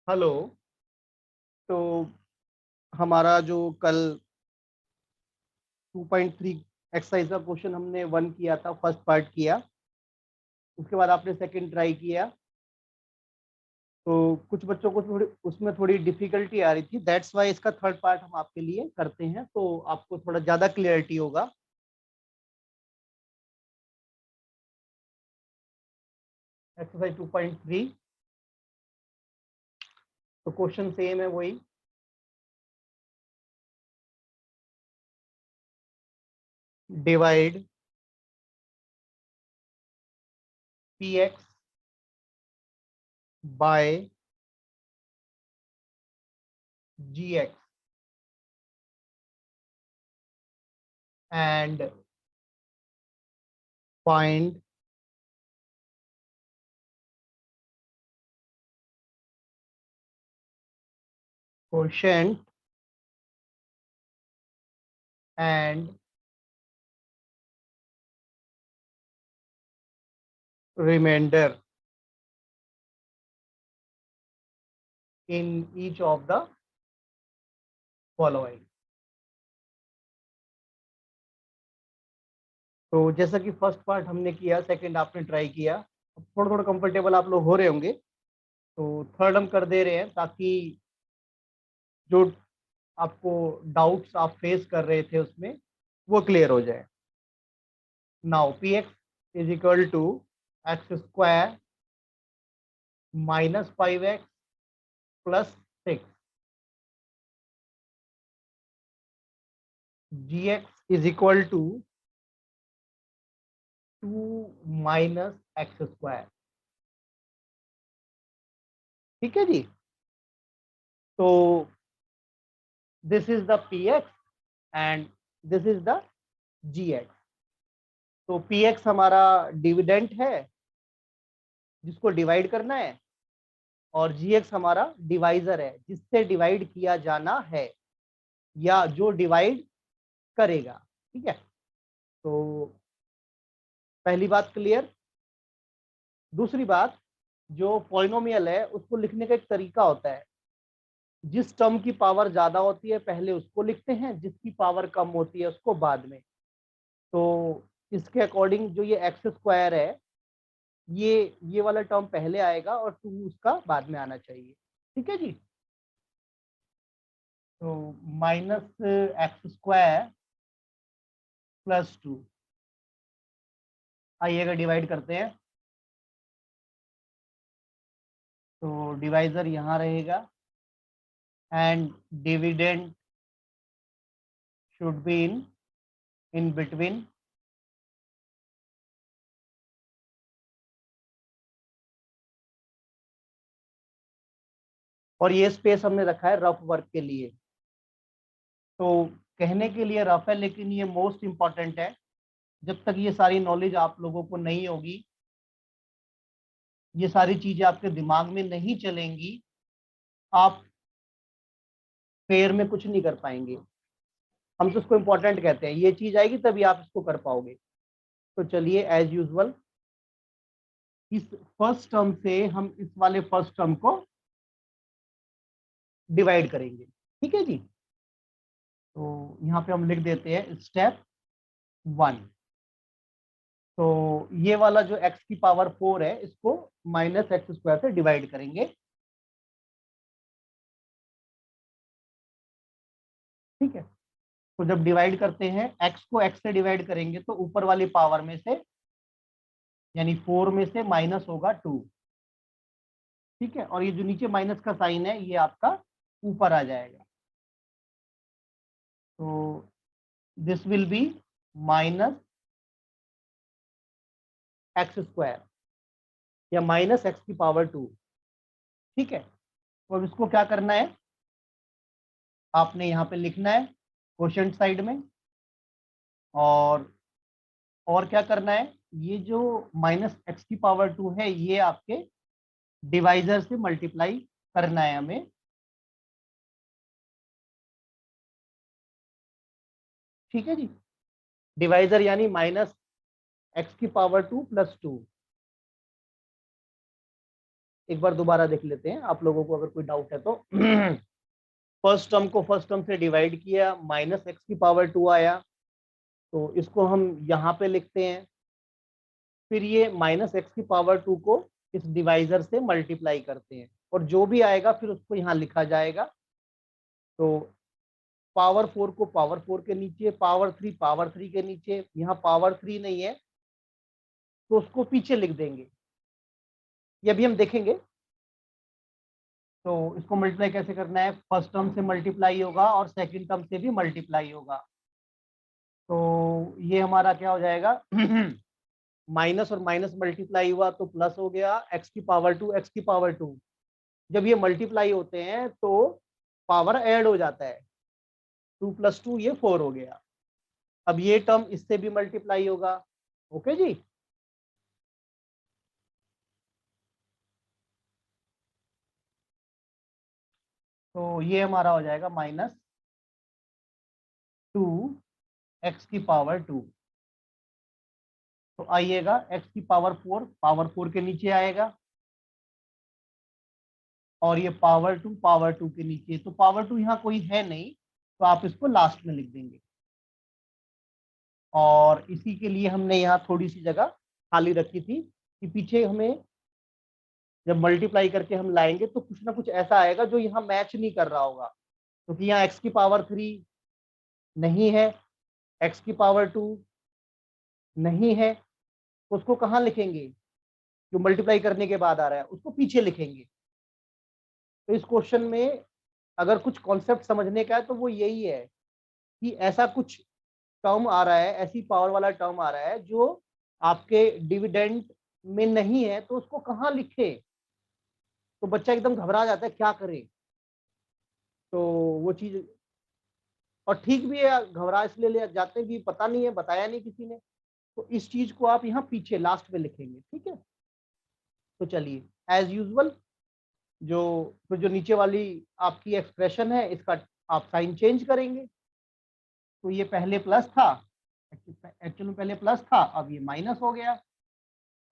Hello. तो हमारा जो कल 2.3 एक्सरसाइज का क्वेश्चन हमने 1 किया था, फर्स्ट पार्ट किया। उसके बाद आपने सेकंड ट्राई किया। तो कुछ बच्चों को उसमें थोड़ी डिफिकल्टी आ रही थी, दैट्स वाई इसका थर्ड पार्ट हम आपके लिए करते हैं, तो आपको थोड़ा ज़्यादा क्लियरिटी होगा। एक्सरसाइज 2.3। तो क्वेश्चन सेम है, वही। Divide P X by G X and find quotient and remainder in each of the following. तो जैसा कि फर्स्ट पार्ट हमने किया, सेकंड आपने ट्राई किया, थोड़ा थोड़ा कंफर्टेबल आप लोग हो रहे होंगे, तो थर्ड हम कर दे रहे हैं ताकि जो आपको डाउट्स आप फेस कर रहे थे उसमें वो क्लियर हो जाए। Now P X is equal to X square minus 5x plus 6, G X is equal to 2 minus X square. ठीक है जी। तो this is the P X and this is the G X. तो P X हमारा dividend है जिसको divide करना है, और जी एक्स हमारा डिवाइजर है जिससे डिवाइड किया जाना है या जो डिवाइड करेगा। ठीक है। तो पहली बात क्लियर। दूसरी बात, जो पॉलिनोमियल है उसको लिखने का एक तरीका होता है। जिस टर्म की पावर ज्यादा होती है पहले उसको लिखते हैं, जिसकी पावर कम होती है उसको बाद में। तो इसके अकॉर्डिंग जो ये एक्स स्क्वायर है, ये वाला टर्म पहले आएगा और 2 उसका बाद में आना चाहिए। ठीक है जी। तो माइनस एक्स स्क्वायर प्लस 2, आइएगा डिवाइड करते हैं। तो डिवाइजर यहाँ रहेगा and dividend should be in between. और ये स्पेस हमने रखा है रफ वर्क के लिए। तो कहने के लिए रफ है लेकिन ये मोस्ट इंपॉर्टेंट है। जब तक ये सारी नॉलेज आप लोगों को नहीं होगी, ये सारी चीजें आपके दिमाग में नहीं चलेंगी, आप फेयर में कुछ नहीं कर पाएंगे। हम तो उसको इम्पोर्टेंट कहते हैं, ये चीज आएगी तभी आप इसको कर पाओगे। तो चलिए एज यूजुअल इस फर्स्ट टर्म से हम इस वाले फर्स्ट टर्म को डिवाइड करेंगे। ठीक है जी। तो यहाँ पे हम लिख देते हैं स्टेप 1। तो ये वाला जो x की पावर 4 है इसको माइनस एक्स स्क्वायर से डिवाइड करेंगे। ठीक है। तो जब डिवाइड करते हैं x को x से डिवाइड करेंगे तो ऊपर वाली पावर में से यानी 4 में से माइनस होगा 2। ठीक है। और ये जो नीचे माइनस का साइन है ये आपका ऊपर आ जाएगा। तो this will be minus X square या माइनस एक्स की पावर 2। ठीक है। तो अब इसको क्या करना है, आपने यहाँ पे लिखना है क्वोशिएंट साइड में। और क्या करना है, ये जो माइनस एक्स की पावर 2 है ये आपके डिवाइजर से मल्टीप्लाई करना है हमें। ठीक है जी। डिवाइजर यानी माइनस एक्स की पावर 2 प्लस 2। एक बार दोबारा देख लेते हैं, आप लोगों को अगर कोई डाउट है तो। फर्स्ट टर्म को फर्स्ट टर्म से डिवाइड किया, माइनस एक्स की पावर 2 आया, तो इसको हम यहाँ पे लिखते हैं। फिर ये माइनस एक्स की पावर 2 को इस डिवाइजर से मल्टीप्लाई करते हैं, और जो भी आएगा फिर उसको यहाँ लिखा जाएगा। तो पावर 4 को पावर 4 के नीचे, पावर 3 के नीचे, यहाँ पावर 3 नहीं है तो उसको पीछे लिख देंगे, ये भी हम देखेंगे। तो इसको मल्टीप्लाई कैसे करना है, फर्स्ट टर्म से मल्टीप्लाई होगा और सेकंड टर्म से भी मल्टीप्लाई होगा। तो ये हमारा क्या हो जाएगा, माइनस और माइनस मल्टीप्लाई हुआ तो प्लस हो गया, एक्स की पावर 2 एक्स की पावर 2। जब ये मल्टीप्लाई होते हैं तो पावर ऐड हो जाता है, 2 + 2 ये 4 हो गया। अब ये टर्म इससे भी मल्टीप्लाई होगा। ओके जी। तो ये हमारा हो जाएगा -2 एक्स की पावर 2। तो आइएगा, एक्स की पावर 4 के नीचे आएगा, और ये पावर 2 के नीचे। तो पावर 2 यहाँ कोई है नहीं, तो आप इसको लास्ट में लिख देंगे। और इसी के लिए हमने यहाँ थोड़ी सी जगह खाली रखी थी कि पीछे हमें जब मल्टीप्लाई करके हम लाएंगे तो कुछ ना कुछ ऐसा आएगा जो यहाँ मैच नहीं कर रहा होगा, क्योंकि यहाँ एक्स की पावर 3 नहीं है, एक्स की पावर 2 नहीं है, तो उसको कहाँ लिखेंगे, जो मल्टीप्लाई करने के बाद आ रहा है उसको पीछे लिखेंगे। तो इस क्वेश्चन में अगर कुछ कॉन्सेप्ट समझने का है तो वो यही है कि ऐसा कुछ टर्म आ रहा है, ऐसी पावर वाला टर्म आ रहा है जो आपके डिविडेंड में नहीं है, तो उसको कहाँ लिखे। तो बच्चा एकदम घबरा जाता है, क्या करे। तो वो चीज, और ठीक भी है, घबरा इसलिए ले जाते हैं कि पता नहीं है, बताया नहीं किसी ने। तो इस चीज को आप यहाँ पीछे लास्ट में लिखेंगे, ठीक है। तो चलिए, एज यूजुअल, जो तो जो नीचे वाली आपकी एक्सप्रेशन है इसका आप साइन चेंज करेंगे। तो ये पहले प्लस था, एक्चुअल में पहले प्लस था, अब ये माइनस हो गया,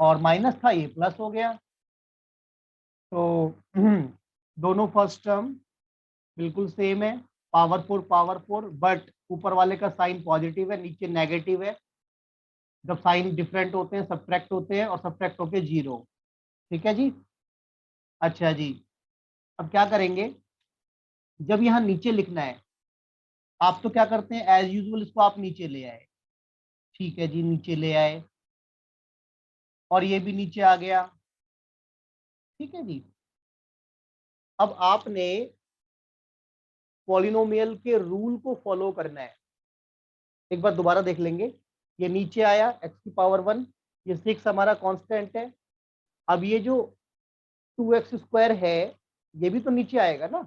और माइनस था ये प्लस हो गया। तो दोनों फर्स्ट टर्म बिल्कुल सेम है, पावर 4, बट ऊपर वाले का साइन पॉजिटिव है, नीचे नेगेटिव है। जब साइन डिफरेंट होते हैं सब्ट्रैक्ट होते हैं, और सब्ट्रैक्ट होके 0। ठीक है जी। अच्छा जी, अब क्या करेंगे, जब यहाँ नीचे लिखना है, आप तो क्या करते हैं, एज यूजुअल इसको आप नीचे ले आए। ठीक है जी, नीचे ले आए, और ये भी नीचे आ गया। ठीक है जी। अब आपने पॉलिनोमियल के रूल को फॉलो करना है। एक बार दोबारा देख लेंगे, ये नीचे आया एक्स की पावर 1, ये 6 हमारा कांस्टेंट है। अब ये जो 2x² है, ये भी तो नीचे आएगा ना।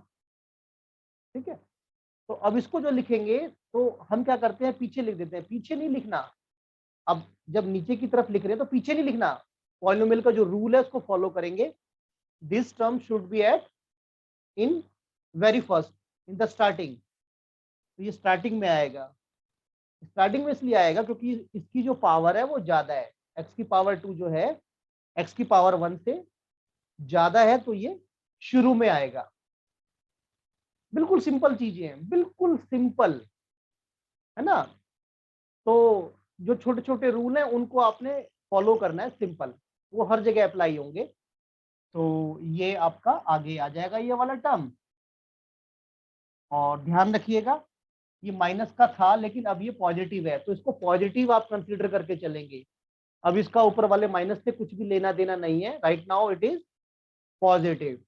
ठीक है, तो अब इसको जो लिखेंगे, तो हम क्या करते हैं, पीछे लिख देते हैं। पीछे नहीं लिखना, अब जब नीचे की तरफ लिख रहे हैं तो पीछे नहीं लिखना, पॉलिनोमियल का जो रूल है उसको फॉलो करेंगे। This term should be at in very first, in the starting. तो ये स्टार्टिंग में आएगा। स्टार्टिंग में इसलिए आएगा क्योंकि इसकी जो पावर है वो ज्यादा है, एक्स की पावर 2 जो है एक्स की पावर 1 से ज्यादा है, तो ये शुरू में आएगा। बिल्कुल सिंपल चीजें हैं, बिल्कुल सिंपल, है ना। तो जो छोटे छोटे रूल हैं उनको आपने फॉलो करना है, सिंपल, वो हर जगह अप्लाई होंगे। तो ये आपका आगे आ जाएगा ये वाला टर्म। और ध्यान रखिएगा, ये माइनस का था लेकिन अब ये पॉजिटिव है, तो इसको पॉजिटिव आप कंसीडर करके चलेंगे। अब इसका ऊपर वाले माइनस से कुछ भी लेना देना नहीं है, right now it is positive.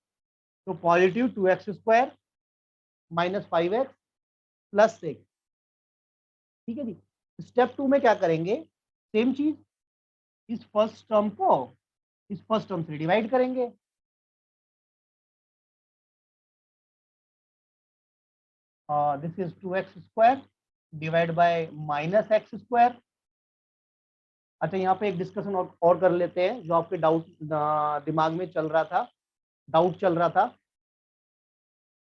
तो पॉजिटिव 2x² -5x +6। ठीक है जी। स्टेप 2 में क्या करेंगे, सेम चीज, इस फर्स्ट टर्म को इस फर्स्ट टर्म से डिवाइड करेंगे। This is 2x² divide by -x²। अच्छा, यहाँ पे एक डिस्कशन और कर लेते हैं, जो आपके डाउट दिमाग में चल रहा था, डाउट चल रहा था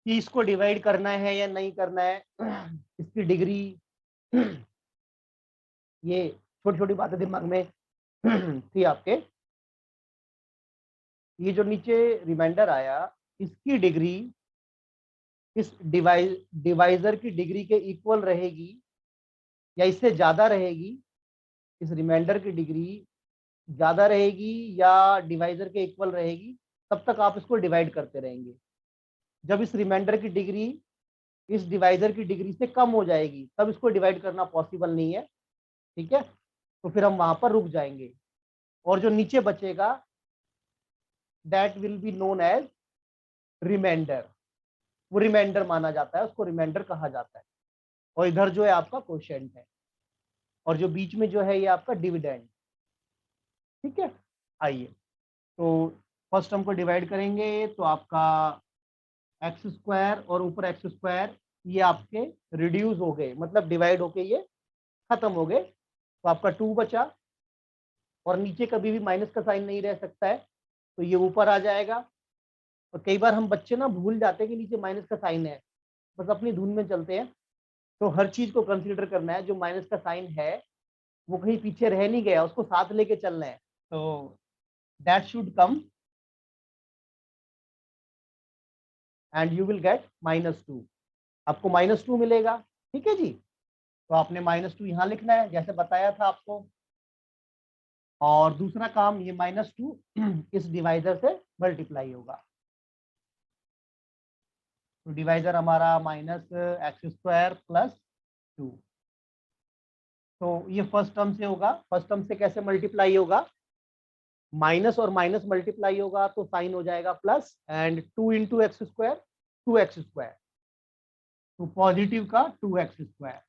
कि इसको डिवाइड करना है या नहीं करना है, इसकी डिग्री, ये छोटी छोटी बातें दिमाग में थी आपके। ये जो नीचे रिमाइंडर आया, इसकी डिग्री इस डिवाइजर की डिग्री के इक्वल रहेगी या इससे ज्यादा रहेगी, इस रिमाइंडर की डिग्री ज्यादा रहेगी या डिवाइजर के इक्वल रहेगी, तब तक आप इसको डिवाइड करते रहेंगे। जब इस रिमाइंडर की डिग्री इस डिवाइजर की डिग्री से कम हो जाएगी, तब इसको डिवाइड करना पॉसिबल नहीं है, ठीक है। तो फिर हम वहां पर रुक जाएंगे, और जो नीचे बचेगा that will be known as remainder. वो रिमाइंडर माना जाता है, उसको रिमाइंडर कहा जाता है। और इधर जो है आपका कोशेंट है, और जो बीच में जो है ये आपका डिविडेंड, ठीक है। आइए, तो फर्स्ट हम को डिवाइड करेंगे, तो आपका एक्स स्क्वायर और ऊपर एक्स स्क्वायर ये आपके रिड्यूस हो गए, मतलब डिवाइड होके ये खत्म हो गए। तो आपका 2 बचा, और नीचे कभी भी माइनस का साइन नहीं रह सकता है, तो ये ऊपर आ जाएगा। और कई बार हम बच्चे ना भूल जाते हैं कि नीचे माइनस का साइन है, बस अपनी धुन में चलते हैं। तो हर चीज को कंसीडर करना है, जो माइनस का साइन है वो कहीं पीछे रह नहीं गया, उसको साथ लेके चलना है। तो that should come and you will get -2। आपको -2 मिलेगा, ठीक है जी। तो आपने -2 यहाँ लिखना है जैसे बताया था आपको। और दूसरा काम, ये -2 इस डिवाइजर से मल्टीप्लाई होगा। तो डिवाइजर हमारा -x² + 2। तो ये फर्स्ट टर्म से होगा। फर्स्ट टर्म से कैसे मल्टीप्लाई होगा? माइनस और माइनस मल्टीप्लाई होगा तो साइन हो जाएगा प्लस, एंड 2 × x², 2x²। तो पॉजिटिव का 2x²।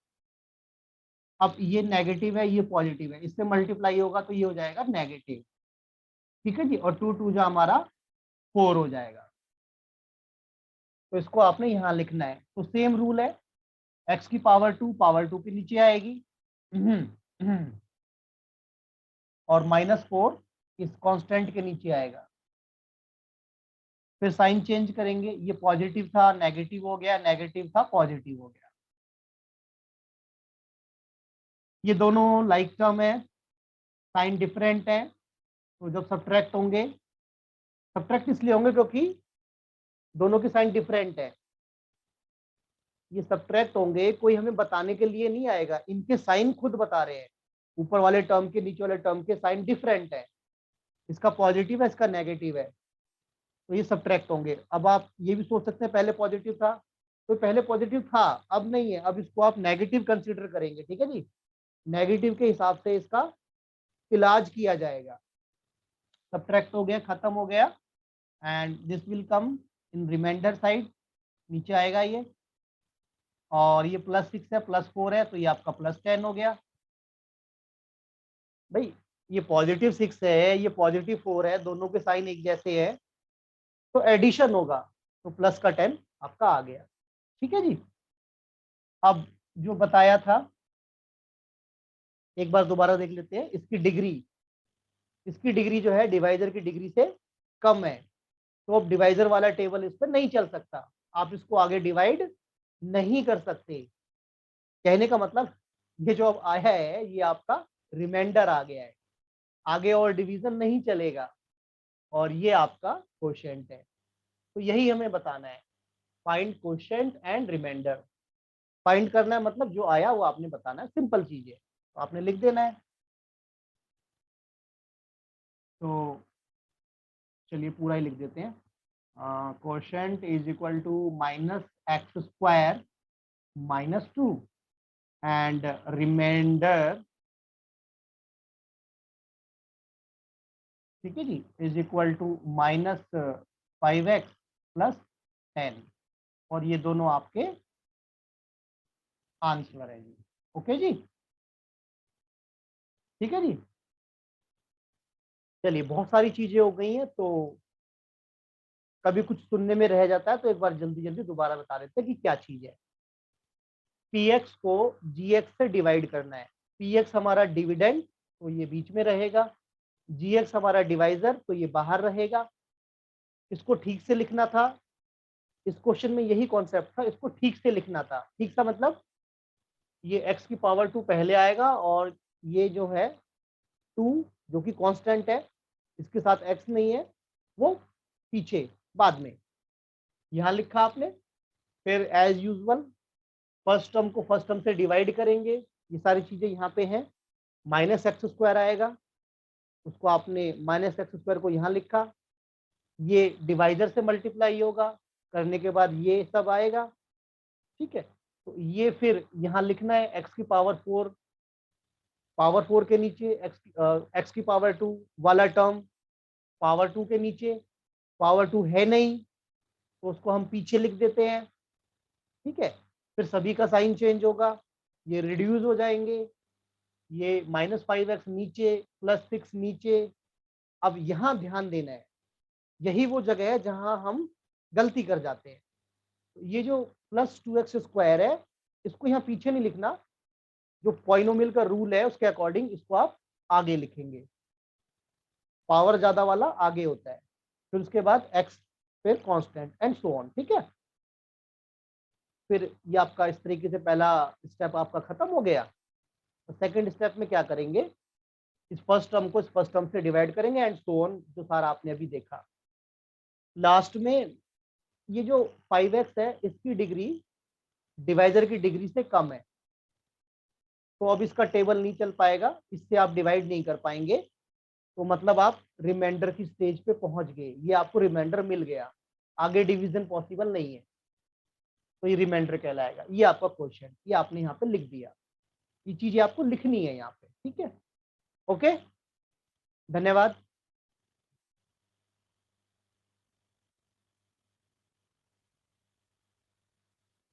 अब ये नेगेटिव है, ये पॉजिटिव है, इससे मल्टीप्लाई होगा तो ये हो जाएगा नेगेटिव, ठीक है जी। और 2 2 जो हमारा 4 हो जाएगा। तो इसको आपने यहाँ लिखना है। तो सेम रूल है, x⁻², पावर 2 के नीचे आएगी, और -4 इस कांस्टेंट के नीचे आएगा। फिर साइन चेंज करेंगे, ये पॉजिटिव था नेगेटिव हो गया, नेगेटिव था पॉजिटिव हो गया। ये दोनों लाइक टर्म है, साइन डिफरेंट है, तो जब सब्ट्रैक्ट होंगे, सब्ट्रैक्ट इसलिए होंगे क्योंकि दोनों की साइन डिफरेंट है। ये सब्ट्रैक्ट होंगे, कोई हमें बताने के लिए नहीं आएगा, इनके साइन खुद बता रहे हैं। ऊपर वाले टर्म के नीचे वाले टर्म के साइन डिफरेंट है, इसका पॉजिटिव है, इसका नेगेटिव है, तो ये सब्ट्रैक्ट होंगे। अब आप ये भी सोच सकते हैं पहले पॉजिटिव था, तो पहले पॉजिटिव था अब नहीं है, अब इसको आप नेगेटिव कंसीडर करेंगे, ठीक है जी। नेगेटिव के हिसाब से इसका इलाज किया जाएगा। सब्ट्रैक्ट हो गया, खत्म हो गया, and this will come in remainder side, नीचे आएगा ये। और ये +6 है, +4 है, तो ये आपका +10 हो गया। भाई ये +6 है, ये +4 है, दोनों के साइन एक जैसे है, तो एडिशन होगा, तो प्लस का 10 आपका आ गया, ठीक है जी। अब जो बताया था एक बार दोबारा देख लेते हैं। इसकी डिग्री जो है डिवाइजर की डिग्री से कम है, तो अब डिवाइजर वाला टेबल इस पर नहीं चल सकता, आप इसको आगे डिवाइड नहीं कर सकते। कहने का मतलब ये जो अब आया है ये आपका रिमाइंडर आ गया है, आगे और डिवीजन नहीं चलेगा, और ये आपका क्वोशिएंट है। तो यही हमें बताना है, find quotient and remainder. Find करना है मतलब जो आया वो आपने बताना है, सिंपल चीज है, तो आपने लिख देना है। तो चलिए पूरा ही लिख देते हैं। Quotient is equal to -x² -2 and remainder, ठीक है जी, इज इक्वल टू -5x + 10। और ये दोनों आपके आंसर है जी। ओके जी, ठीक है जी। चलिए बहुत सारी चीजें हो गई हैं, तो कभी कुछ सुनने में रह जाता है तो एक बार जल्दी जल्दी दोबारा बता देते हैं कि क्या चीज है। px को gx से डिवाइड करना है। px हमारा डिविडेंड, तो ये बीच में रहेगा। gx हमारा डिवाइजर, तो ये बाहर रहेगा। इसको ठीक से लिखना था, इस क्वेश्चन में यही कॉन्सेप्ट था, इसको ठीक से लिखना था। ठीक सा मतलब ये x⁻² पहले आएगा, और ये जो है 2 जो कि कांस्टेंट है, इसके साथ x नहीं है, वो पीछे बाद में। यहाँ लिखा आपने, फिर एज यूजुअल फर्स्ट टर्म को फर्स्ट टर्म से डिवाइड करेंगे, ये सारी चीजें यहाँ पे हैं। माइनस एक्स स्क्वायर आएगा, उसको आपने माइनस एक्स स्क्वायर को यहाँ लिखा, ये डिवाइजर से मल्टीप्लाई होगा, करने के बाद ये सब आएगा, ठीक है। तो ये फिर यहाँ लिखना है एक्स की पावर 4, पावर 4 के नीचे एक्स की पावर 2 वाला टर्म, पावर 2 के नीचे पावर 2 है नहीं तो उसको हम पीछे लिख देते हैं, ठीक है। फिर सभी का साइन चेंज होगा, ये रिड्यूस हो जाएंगे, ये -5x नीचे +6 नीचे। अब यहाँ ध्यान देना है, यही वो जगह है जहां हम गलती कर जाते हैं। तो ये जो +2x स्क्वायर है इसको यहाँ पीछे नहीं लिखना, जो पॉइनोमियल का रूल है उसके अकॉर्डिंग इसको आप आगे लिखेंगे, पावर ज्यादा वाला आगे होता है, फिर उसके बाद x, फिर कांस्टेंट एंड सो ऑन, ठीक है। फिर ये आपका इस तरीके से पहला स्टेप आपका खत्म हो गया। तो सेकंड स्टेप में क्या करेंगे, इस फर्स्ट टर्म को इस फर्स्ट टर्म से डिवाइड करेंगे एंड सो ऑन, जो सारा आपने अभी देखा। लास्ट में ये जो 5x है इसकी डिग्री डिवाइजर की डिग्री से कम है, तो अब इसका टेबल नहीं चल पाएगा, इससे आप डिवाइड नहीं कर पाएंगे, तो मतलब आप रिमाइंडर की स्टेज पे पहुंच गए, ये आपको रिमाइंडर मिल गया, आगे डिवीजन पॉसिबल नहीं है, तो ये रिमाइंडर कहलाएगा। ये आपका क्वेश्चन, ये आपने यहाँ पे लिख दिया, ये चीजें आपको लिखनी है यहाँ पे, ठीक है। ओके, धन्यवाद।